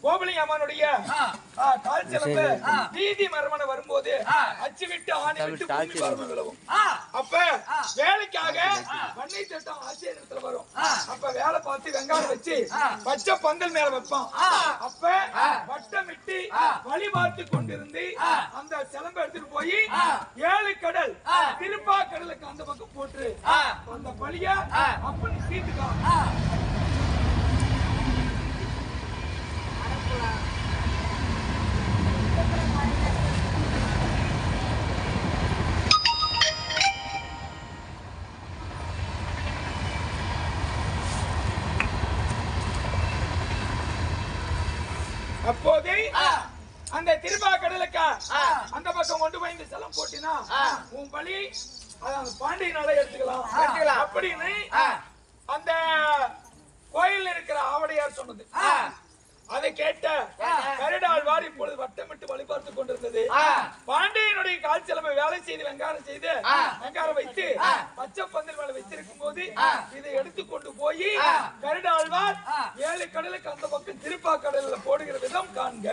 கோபலிங்க அம்மனுடைய கால் சிலம்பு வீதி மரமன வரும்போது அச்சு விட்டு ஆணி விட்டு பூமி மரம விழவும். அப்ப வேலைக்காக பண்ணை திட்டம் ஆசிரியத்துல வரும். அப்ப வேலை பார்த்து வெங்காயம் வச்சு பச்சை பந்தல் மேல வைப்பான். அப்ப வட்டம் விட்டு வழி பார்த்து கொண்டிருந்து அந்த சிலம்பை எடுத்துட்டு போய் 7 கடல் திருப்பா கடலுக்கு அந்த பக்கம் போட்டு அந்த பழிய அப்படி சீட்டுக்கான். அப்போது அந்த திருப்பா கடலுக்கு அந்த பக்கம் கொண்டு போய் இந்த செலம் போட்டினா உன் பலி பாண்டியனால எடுத்துக்கலாம் அப்படின்னு அந்த கோயில் இருக்கிற ஆவடையார் சொன்னது. அதை கேட்ட கருடாழ்வார் இப்பொழுது வட்டமிட்டு வழிபார்த்து கொண்டிருந்தது. பாண்டியனுடைய கால் சிலம்பை வேலை செய்து வெங்காரம் வைத்து பச்சை பந்தல் மேல வைத்திருக்கும் போது இதை எடுத்துக்கொண்டு போய் கருடாழ்வார் 7 கடலுக்கு அந்த பக்கம் திருப்பா கடல்ல போடுகிற விதம் காண்க.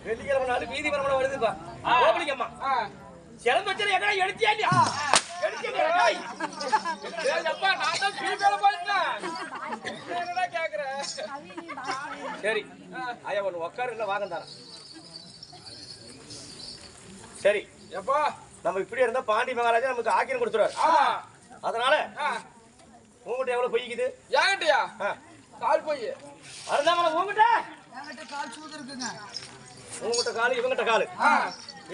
வெள்ளிக்கிழமை வீதி மரமன வருதுப்பா. கோபலிங்க அம்மா சிறந்த வச்சு எங்கடா எடுத்தியா இல்லையா? சரி ஐயா ஒண்ணு உக்காரு இல்ல வாங்க தரேன். சரி எப்பா நம்ம இப்படி இருந்தா பாண்டி மகாராஜா நமக்கு ஆக்கிரம் கொடுத்துருவாரு. அதனால உங்ககிட்ட எவ்வளவு பொய்க்குது? ஏங்கிட்டயா கால் பொய் அருந்தாமல உங்ககிட்ட கால் சூது இருக்குங்க. உங்ககிட்ட காலு இவங்கிட்ட காலு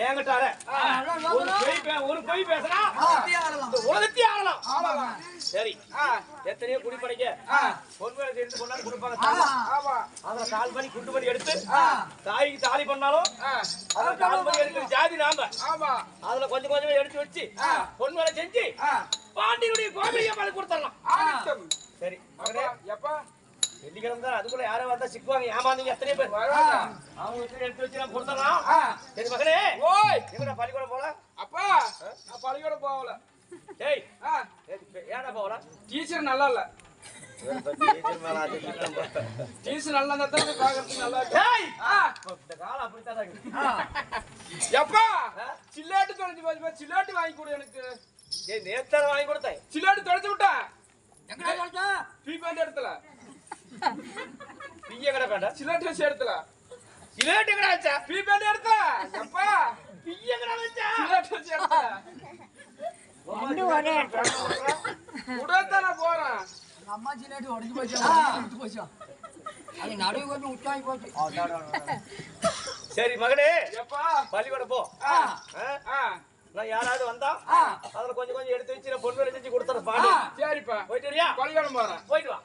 ஏங்கிட்ட ஒரு பொய் பேசினா உலகத்தையே ஆளலாம். சரி எத்தனையோ குடிப்படைக்க பொன்வேலை தெரிந்து கொண்டாலும் கொடுப்பாங்க. அதுல கால் பண்ணி குண்டு பண்ணி எடுத்து தாய்க்கு தாலி பண்ணாலும் அதுல கால் பண்ணி எடுக்கிற ஜாதி நாம அதுல கொஞ்சம் கொஞ்சம் எடுத்து வச்சு பொன்வேலை செஞ்சு பாண்டியனுடைய கோவிலியை மேல கொடுத்துடலாம். சரி எப்பா வெள்ளிக்கிழமை தான் அதுக்குள்ள யாரோ வந்தா சிக்குவாங்க. ஏமாந்தீங்க எத்தனை பேர் அவங்க எடுத்து வச்சு நான் கொடுத்துடலாம். சரி மகனே ஓய் எங்கடா பள்ளிக்கூடம் போல? அப்பா நான் பள்ளிக்கூடம் போகல. டேய் ஏடா போகல? டீச்சர் நல்லா இல்ல. டீச்சர் நல்லா இருந்தா தான் பாக்குறதுக்கு நல்லா இருக்கு. டேய் இந்த கால அப்படித்தான் இருக்கு. எப்பா சில்லாட்டு தொலைஞ்சு போய் சில்லாட்டு வாங்கி கொடு எனக்கு. ஏய் நேத்தா வாங்கி கொடுத்தேன். சில்லாட்டு தொலைச்சு விட்டேன். எங்கடா தொலைச்ச? பீ பேண்ட் இடத்துல. பிய கடை பேண்டா சில்லாட்டு இடத்துல சிலேட் எங்கடா வச்சா? பீபேட் எடுத்த எப்பா பீ எங்கடா வச்சா? சிலேட் வச்சு எடுத்த ரெண்டு ஒரே உடத்த நான் போறேன் அம்மா சிலேட் உடைஞ்சு போச்சு அது நடுவு கொஞ்சம் உச்சாகி போச்சு சரி மகனே எப்பா பள்ளிக்கூடம் போ. நான் யாராவது வந்தா அதுல கொஞ்சம் கொஞ்சம் எடுத்து வச்சு நான் பொண்ணு செஞ்சு கொடுத்துறேன் பாடி. சரிப்பா போயிட்டு வரியா? பள்ளிக்கூடம் போறேன் போயிட்டு வா.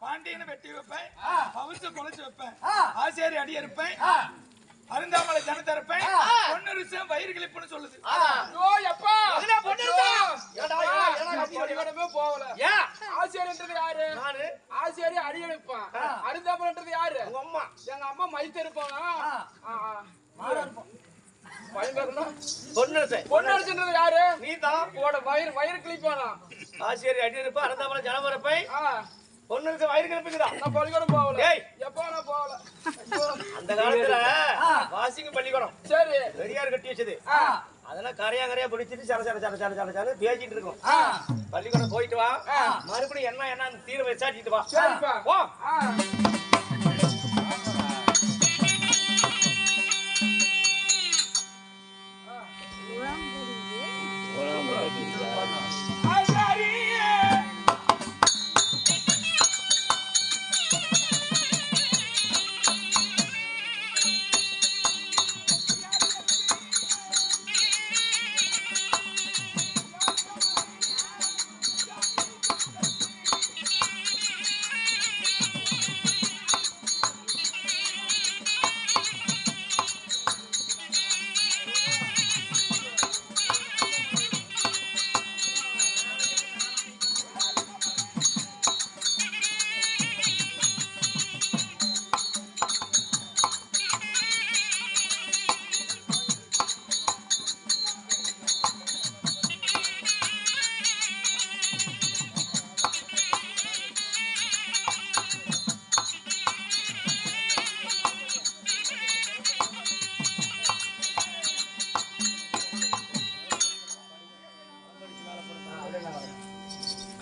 பாண்டியனை வெட்டி வைப்பேன், பவுச குலைச்சு வைப்பேன், ஆசேரி அடி இருப்பேன், அருந்தாமலை ஜன தரப்பேன், பொண்ணு ரிசம் வயிறு கிளிப்புன்னு சொல்லுது. ஐயோ எப்பா போகல. ஆசேரின்றது யாரு? ஆசேரி அடி எடுப்பான். அருந்தாமலைன்றது யாரு? எங்க அம்மா மைத்த இருப்பாங்க. பொண்ணு யாரு? நீதான் வயிறு கிளிப்பானா? ஆசேரி அடி இருப்பா, அருந்தாமலை ஜனம் வரப்பை பொண்ணுக்கு வயிறு கிளப்பிக்குதா? நான் பள்ளிக்கூடம் போகல. எப்போ நான் போகல. அந்த காலத்துல வாசிங்க பள்ளிக்கூடம் சரி பெரியார் கட்டி வச்சது. அதெல்லாம் கரையா பிடிச்சிட்டு சர சர சர சர சர சர பேசிட்டு இருக்கோம். பள்ளிக்கூடம் போயிட்டு வா, மறுபடியும் என்ன தீர விசாரிச்சுட்டு வா. சரிப்பா போ.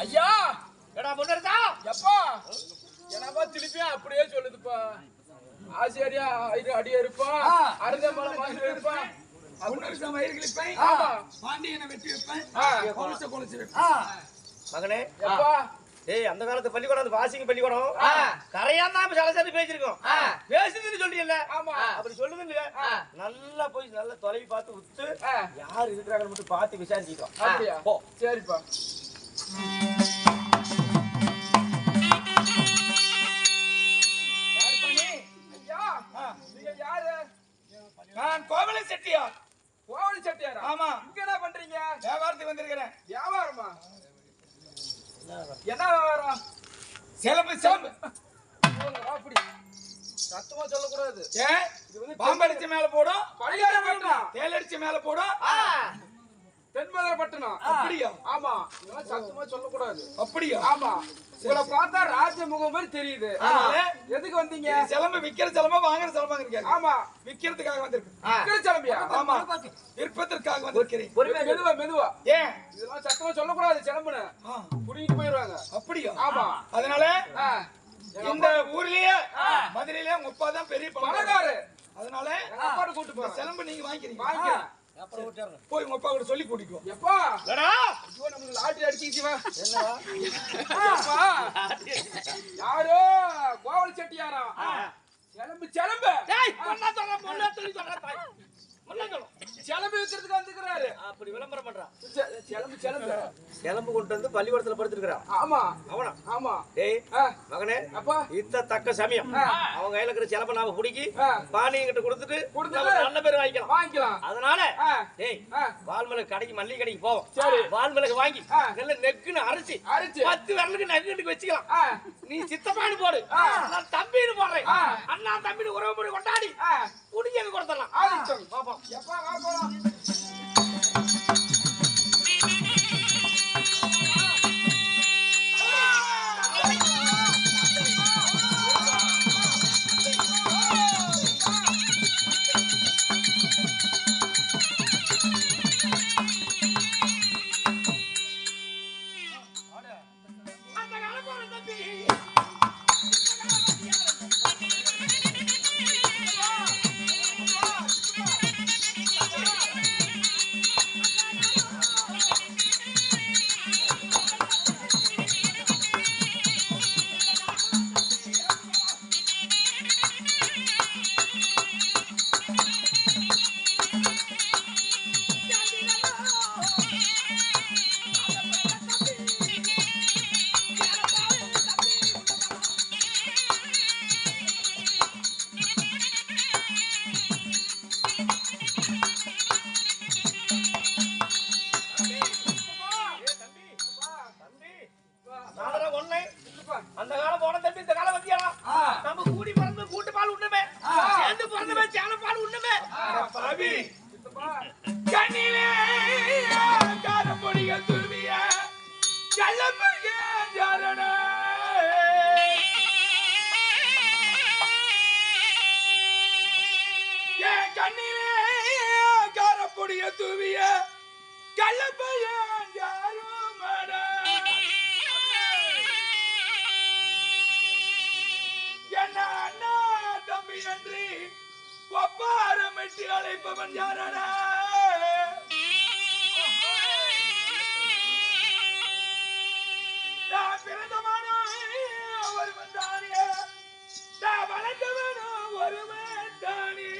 ஐயா எடா முன்னேறதா? எப்பா என்னப்பா திருப்பி அப்படியே சொல்லுதுப்பா. ஆசேரியா அடி இருப்பான், அருந்தமலை மாதிரி இருப்பான், வயிறு கிளிப்பேன், பாண்டியனை வெட்டி வைப்பேன், கொலைச்சு வைப்பேன். மகனே எப்பா ஏய், அந்த காலத்து பள்ளிக்கூடம் அந்த வாசிங்க பள்ளிக்கூடம் கரையா தான் சலசலன்னு பேசிருக்கோம். பேசுதுன்னு சொல்றீங்கல்ல? அப்படி சொல்லுது இல்லையா? நல்லா போய் நல்லா தொலைவி பார்த்து விட்டு யார் இருக்கிறாங்கன்னு மட்டும் பார்த்து விசாரிச்சுக்கோ. அப்படியா? போ. சரிப்பா. நான் கோவலை செட்டியார். கோவலை செட்டியாரா? ஆமா. இங்க என்ன பண்றீங்க? வியாபாரத்துக்கு வந்திருக்கிறேன். வியாபாரமா? என்ன வியாபாரம்? சிலம்பு. அப்படி சத்தமா சொல்லக்கூடாது. பாம்படிச்சு மேல போடும், பழைய தேல் அடிச்சு மேல போடும், தென்மதுரைப்பட்டினம். அப்படியா? ஆமா, இதெல்லாம் சத்தமா சொல்லக்கூடாது. அப்படியா? ஆமா, உங்களை பார்த்தா ராஜ முகம் மாதிரி தெரியுது. எதுக்கு வந்தீங்க? சிலம்பு விக்கிற சிலம்பா வாங்குற சிலம்பா இருக்காரு. ஆமா, விக்கிறதுக்காக வந்திருக்கு. விக்கிற சிலம்பியா? ஆமா, விற்பதற்காக வந்திருக்கிறேன். மெதுவா மெதுவா. ஏன் இதெல்லாம் சத்தமா சொல்லக்கூடாது. சிலம்புன்னு புடிங்கிட்டு போயிருவாங்க. அப்படியா? ஆமா, அதனால ஆ, இந்த ஊர்லயே மதுரையிலே உங்க அப்பா தான் பெரிய பணக்காரு. அதனால எங்க அப்பாட்ட கூட்டு போறேன். சிலம்பு நீங்க வாங்கிக்கிறீங்க. வாங்கிக்கிறேன். போய் உங்க அப்பா கூட சொல்லி கூட்டிட்டு வா. எப்பா ஐயோ, நமக்கு லாட்டரி அடிச்சிச்சு. யாரோ கோவல் செட்டியாரா? சிலம்பு சிலம்பு சிலம்பு விற்கிறதுக்கு வந்துக்கிறாரு. அப்படி விளம்பரம் பண்றான். சிலம்பு சிலம்பு கிளம்பு கொண்டு வந்து பள்ளிக்கூடத்துல படுத்துருக்கான். ஆமா அவனா? ஆமா. டேய் ஆ, மகனே, அப்பா இத்த தக்க சமயம் அவங்க கையில இருக்கிற சிலப்ப நாம குடிக்கி ஆ, பானியங்கிட்ட கொடுத்துட்டு கொடுத்துட்டு நமக்கு நல்ல பேர் வாங்கிக்கலாம். வாங்கிக்கலாம். அதனால ஆ, டேய் ஆ, வால்மிளகு கடைக்கு மல்லிகை கடைக்கு போவோம். சரி. வால்மிளகு வாங்கி ஆ. நல்ல நெக்குன்னு அரைச்சி அரிச்சு 10 விரலுக்கு நெக்குன்னு வச்சுக்கலாம். ஆ, நீ சித்தப்பான்னு போடு, ஆ. நான் தம்பின்னு போடுறேன். ஆ. அண்ணா தம்பின்னு உறவு முறை கொண்டாடி ஆ, குடிக்க கொடுத்துடலாம். ஆதிச்சம். பாப்போம். எப்பா வா போலாம். அந்த காலப்போற தம்பி அந்த காலம் போன தம்பி இந்த காலம் வந்தியா? நம்ம கூடி பிறந்து கூட்டு பால் உண்ணுமே, சேர்ந்து பிறந்தமே சேன பால் உண்ணுமே. பாவி கண்ணிலே காரமுடிய துருவிய கள்ளப்பைய ஜாரண ஏன் கண்ணிலே காரமுடிய துருவிய கள்ளப்பைய ஜாருமட என்ன அண்ணா தம்பி நன்றி ஒப்பாரமிட்டு அழைப்பவன் யாரடா? நான் பிறந்தவனோ ஒருவன் தானே, நான் வளர்ந்தவனோ ஒருவன் தானே.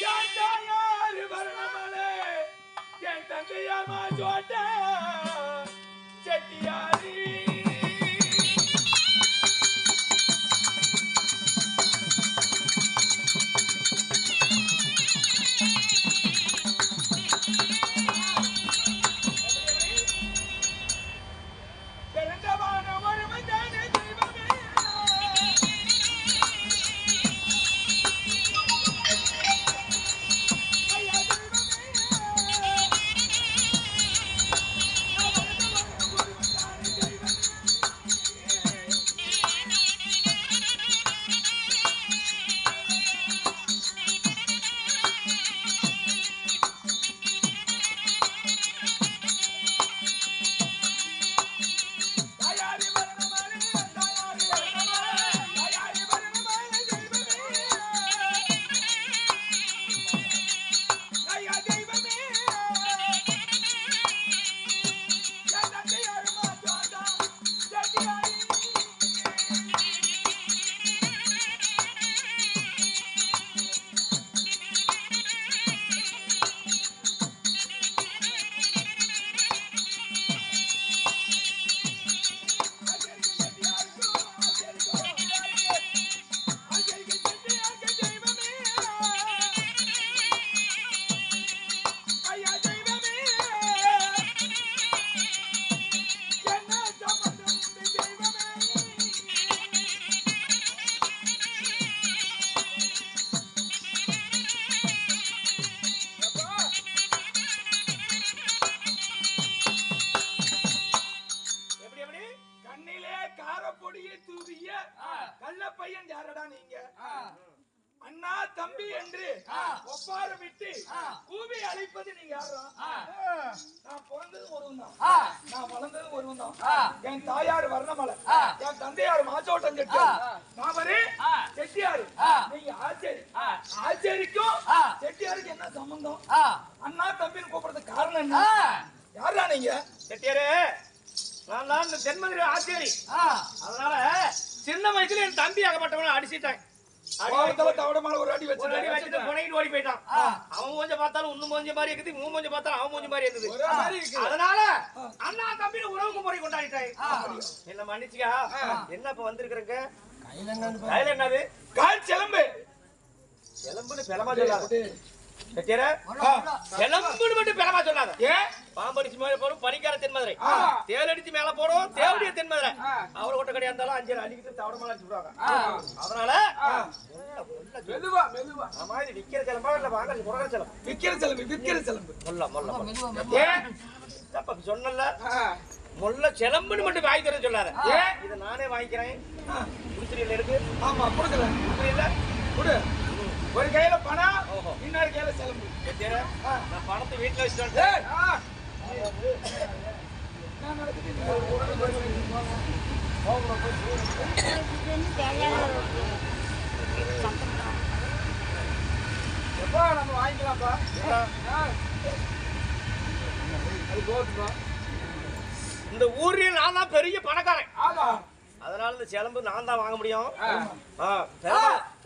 என் தாயார் வரணமலே, என் தங்கையாமா சோட்ட செட்டியாரி. பிறந்தவன ஒருவன் தானே தெய்வமே. ஐயா தெய்வமே. தம்பி என்று ஒப்பார விட்டு கூவி அழைப்பது நீங்க யாரா? நான் பிறந்தது ஒருவன் தான், நான் வளர்ந்தது ஒருவன் தான். என் தாயார் வர்ணமலை, என் தந்தையார் மாச்சோட்டம் செட்டியார், மாமரே செட்டியாரு, நீங்க ஆச்சேரி. ஆச்சேரிக்கும் செட்டியாருக்கு என்ன சம்பந்தம்? அண்ணா தம்பின்னு கூப்பிடுறதுக்கு காரணம் என்ன? யாரா நீங்க? செட்டியாரே, நான் தான் இந்த தென்மதுரை ஆச்சேரி. அதனால சின்ன வயசுல என் தம்பி ஆகப்பட்டவனை அடிச்சிட்டாங்க. ஒரு அடி வச்சுட்டு புனையிட்டு ஓடி போயிட்டான். அவன் கொஞ்சம் பார்த்தாலும் இன்னும் கொஞ்சம் மாதிரி இருக்குது, இவன் கொஞ்சம் பார்த்தாலும் அவன் கொஞ்சம் மாதிரி இருந்தது. அதனால அண்ணா தம்பின்னு உறவுக்கு முறை கொண்டாடிட்டாங்க. என்ன மன்னிச்சுக்கா. என்ன இப்ப வந்திருக்கிறங்க? கையில என்னது? கால் சிலம்பு. சிலம்புன்னு பெலமா சொல்லாத செட்டியார, சிலம்புன்னு மட்டும் பெலமா சொல்லாத. பாம்படிச்சு மேல போறோம் பனிக்கார தென்மதுரை, தேல் அடிச்சு மேல போறோம் தேவடிய தென்மதுரை. அவரை கொட்ட கடையா இருந்தாலும் அஞ்சு அடிக்கிட்டு தவடமால அடிச்சு விடுவாங்க. அதனால மெதுவா மெதுவா. ஆமா, இது விக்கிற சிலம்பா இல்ல வாங்க குறைக்கிற சிலம்பு? விக்கிற சிலம்பு, விக்கிற சிலம்பு. மொல்ல சொன்னல மொல்ல சிலம்புன்னு மட்டும் வாங்கி தரேன் சொல்லாத. இதை நானே வாங்கிக்கிறேன். குடிச்சிரியில இருக்கு. ஆமா கொடுக்கல. இல்ல கொடு. ஒரு கையில பணம், இன்னொரு கையில சிலம்பு. நான் பணத்தை வீட்டுல வச்சுட்டேன். எப்பா நம்ம வாங்கிக்கலாம்ப்பா. அது போதுப்பா. இந்த ஊர்ல நான் தான் பெரிய பணக்காரன். ஆமா, அதனால இந்த சிலம்பு நான் தான் வாங்க முடியும்.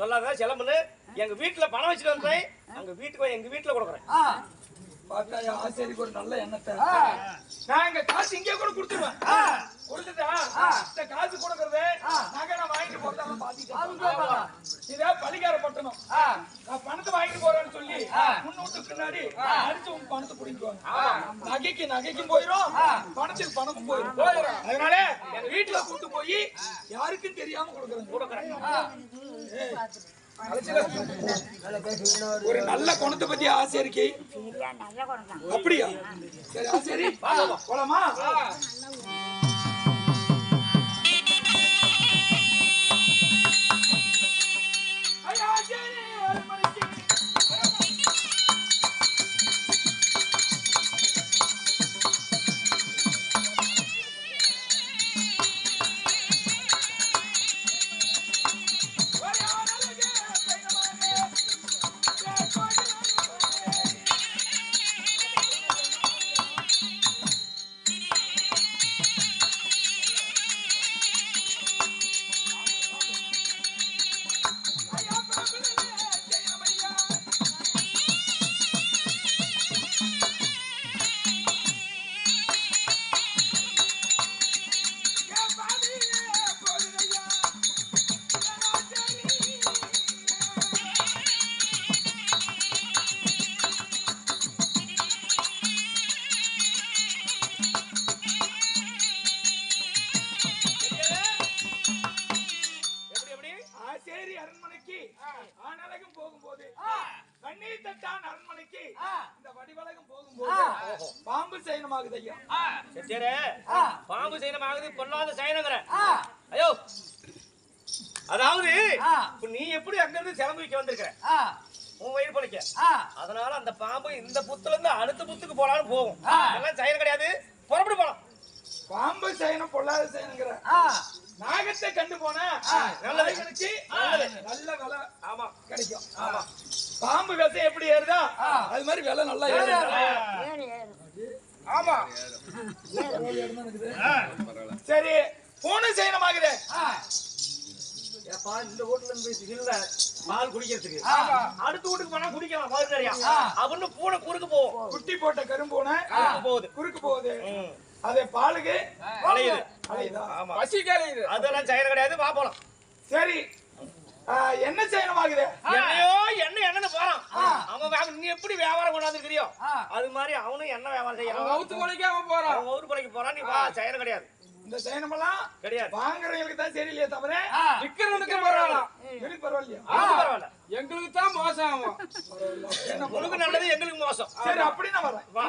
சொல்லாத சிலம்புன்னு எங்க வீட்டுல பணம் வச்சுட்டு வந்தேன். அங்க வீட்டுக்கு எங்க வீட்டுல கொடுக்குறேன். பார்த்தா ஆசிரியருக்கு ஒரு நல்ல எண்ணத்தை. நான் எங்க காசு இங்கே கூட கொடுத்துருவேன். கொடுத்துட்டா இந்த காசு கொடுக்கறது நகை நான் வாங்கிட்டு போறதாலும் பாத்திட்டேன். இதே பலிகார பட்டணம். நான் பணத்தை வாங்கிட்டு போறேன்னு சொல்லி முன்னூட்டு பின்னாடி அடிச்சு உங்க பணத்தை பிடிக்குவாங்க. நகைக்கும் போயிரும், பணத்துக்கு பணமும் போயிரும். அதனால எங்க வீட்டுல கூட்டு போய் யாருக்கும் தெரியாம கொடுக்குறேன். ஒரு நல்ல குணத்தை பத்தி ஆசைக்கு அப்படியா? சரி ஆசரி போலாமா? பாம்பு சயனமாகுது ஐயா. பாம்பு சயனமாகுது, பொல்லாத சயனங்கிற. ஐயோ, அதாவது நீ எப்படி அங்க இருந்து சிலம்பு வைக்க வந்திருக்க? உன் வயிறு பொழைக்க. அதனால அந்த பாம்பு இந்த புத்துல இருந்து அடுத்த புத்துக்கு போனாலும் போகும். அதெல்லாம் சயனம் கிடையாது, புறப்பட்டு போலாம். பாம்பு சயனம் பொல்லாத சயனங்கிற. நாகத்தை கண்டு போன நல்ல நல்ல விலை ஆமா கிடைக்கும். ஆமா, பாம்பு விஷம் எப்படி ஏறுதா அது மாதிரி விலை நல்லா ஏறும். ஆமா சரி, பூனை சயனமாகுது. இந்த வீட்டுல இருந்து இல்ல பால் குடிக்கிறதுக்கு அடுத்த வீட்டுக்கு போனா குடிக்கலாம் பால் நிறையா அப்படின்னு பூனை குறுக்கு போகும். குட்டி போட்ட கரும்பூனை குறுக்கு போகுது. அதே பாலுக்கு பசி கலையுது. அதெல்லாம் சயனம் கிடையாது, வா போலாம். சரி, என்ன சயனமாகுது? என்னையோ என்ன போறான் அவன். நீ எப்படி வியாபாரம் கொண்டாந்துருக்கிறியோ அது மாதிரி அவனும் என்ன வியாபாரம் செய்யறான். வவுத்து கொலைக்காம போறான், அவன் ஊரு கொலைக்கு போறான். நீ வா, சயனம் கிடையாது. இந்த சயனமெல்லாம் கிடையாது. வாங்குறவங்களுக்கு தான் சரியில்லையே தவிர விக்கிறவனுக்கு பரவாயில்ல. எனக்கு பரவாயில்லையா? பரவாயில்ல, எங்களுக்கு தான் மோசம் ஆகும். உங்களுக்கு நல்லது, எங்களுக்கு மோசம். சரி, அப்படி நான் வரேன். வா.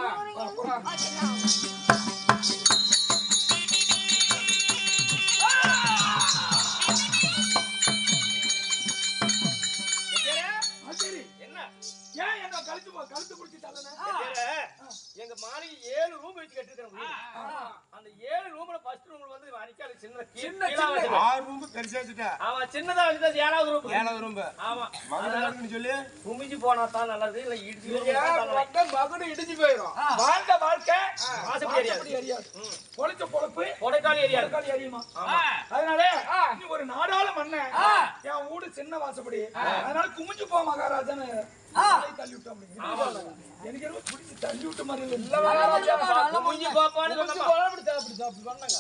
சரி, ஏன் என்ன கழுத்து குடிச்சு தள்ளன? எங்க மாளிகை 7 ரூம் வச்சு கட்டிருக்கேன். அந்த 7 ரூம்ல ஃபர்ஸ்ட் ரூம்ல வந்து அடிக்கால சின்ன 6 ரூம் பெருசா வச்சுட்டா. ஆமா சின்னதா வச்சுட்டா 7வது ரூம். 7வது ரூம். ஆமா. மகனுக்கு சொல்லி குமிஞ்சு போனா தான் நல்லது. இல்ல இடிச்சு மகனும் இடிச்சு போயிடும். வாழ்ந்த வாழ்க்கை வாசப்படி அறியாது. பொழைச்ச பொழப்பு கொடைக்கால் ஏரியா அறியுமா? அதனால நீ ஒரு நாடாள மன்னன். என் வீடு சின்ன வாசப்படி. அதனால குமிஞ்சு போ மகாராஜான்னு தள்ளி விட்டோம். எனக்கு ரொம்ப பிடிச்சி தள்ளி விட்ட மாதிரி இல்ல. குமிஞ்சு பாப்பான்னு அப்படி பண்ணாங்க.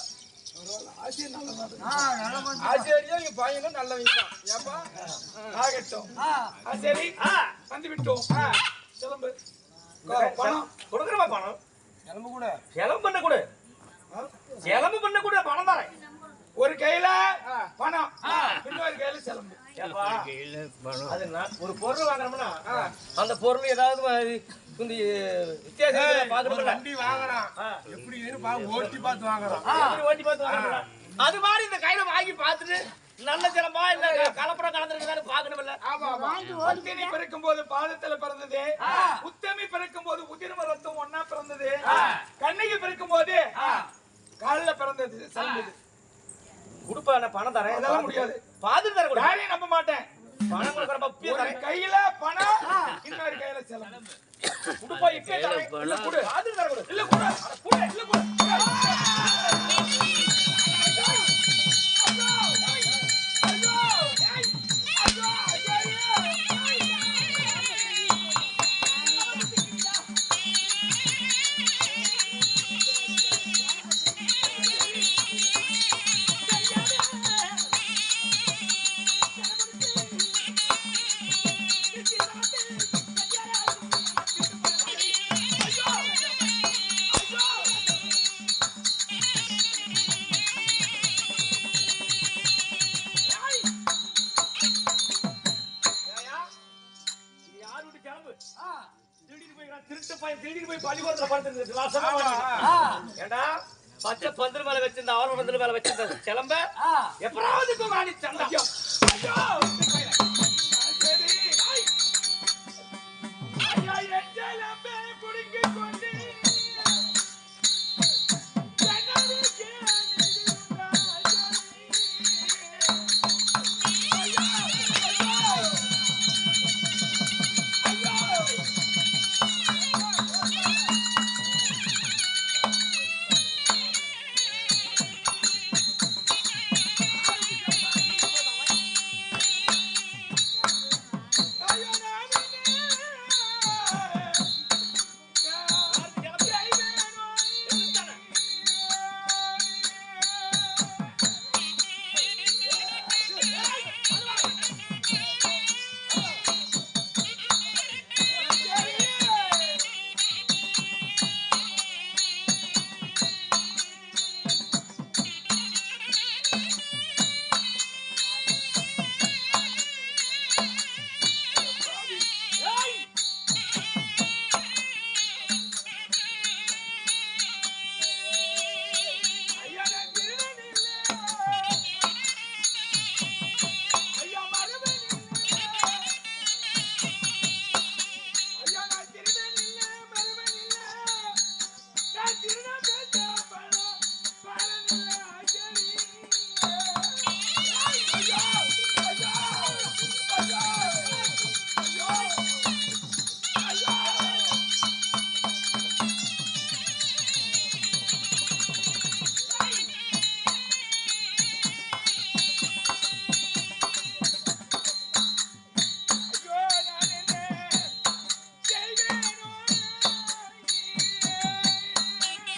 ஆசிரியர் நல்ல ஆச்சரியம் நீங்க பையனும் நல்ல விஷயம். ஏப்பா ஆகட்டும். சரி வந்து விட்டோம். கிளம்பு. பணம் கொடுக்குறமா பணம்? கிளம்பு கூட. செலவு பண்ண கூட. செலவு பண்ண கூட பணம் தரேன். ஒரு கையில பணம், இன்னொரு கையில செலவு. அது ஒரு பொருள் வாங்குறோம்னா அந்த பொருள் ஏதாவது வித்தியாசம் பாக்குறோம். வண்டி வாங்கலாம். எப்படி ஓட்டி பார்த்து வாங்கலாம். ஓட்டி பார்த்து வாங்குறோம். அது மாதிரி இந்த கையில வாங்கி பார்த்துட்டு நல்ல ஜலமா இல்ல கலப்படம் கலந்துருக்காரு பாக்கணும்ல. உத்தமி பிறக்கும் போது பாதத்துல பிறந்தது, உத்தமி பிறக்கும் போது உதிரம ரத்தம் ஒன்னா பிறந்தது, கண்ணகி பிறக்கும் போது காலில் பிறந்தது சேர்ந்தது. குடுப்பா நான் பணம் தரேன். அதெல்லாம் முடியாது. பாத்துட்டு தர கூட யாரையும் நம்ப மாட்டேன். பணம் கொடுக்குறப்ப ஒரு கையில பணம், இன்னொரு கையில செலவு. குடுப்பா இப்பே தரேன். இல்ல குடு. பாத்துட்டு தர கூட. இல்ல குடு. குடு. இல்ல குடு. திருட்டு போய் பள்ளிக்கூடத்துல படுத்துருக்கு. ஏண்டா பச்சை பந்தல் மேல வச்சிருந்த ஆவண பந்தல் மேல வச்சிருந்த கிளம்ப எப்படாவது சண்டை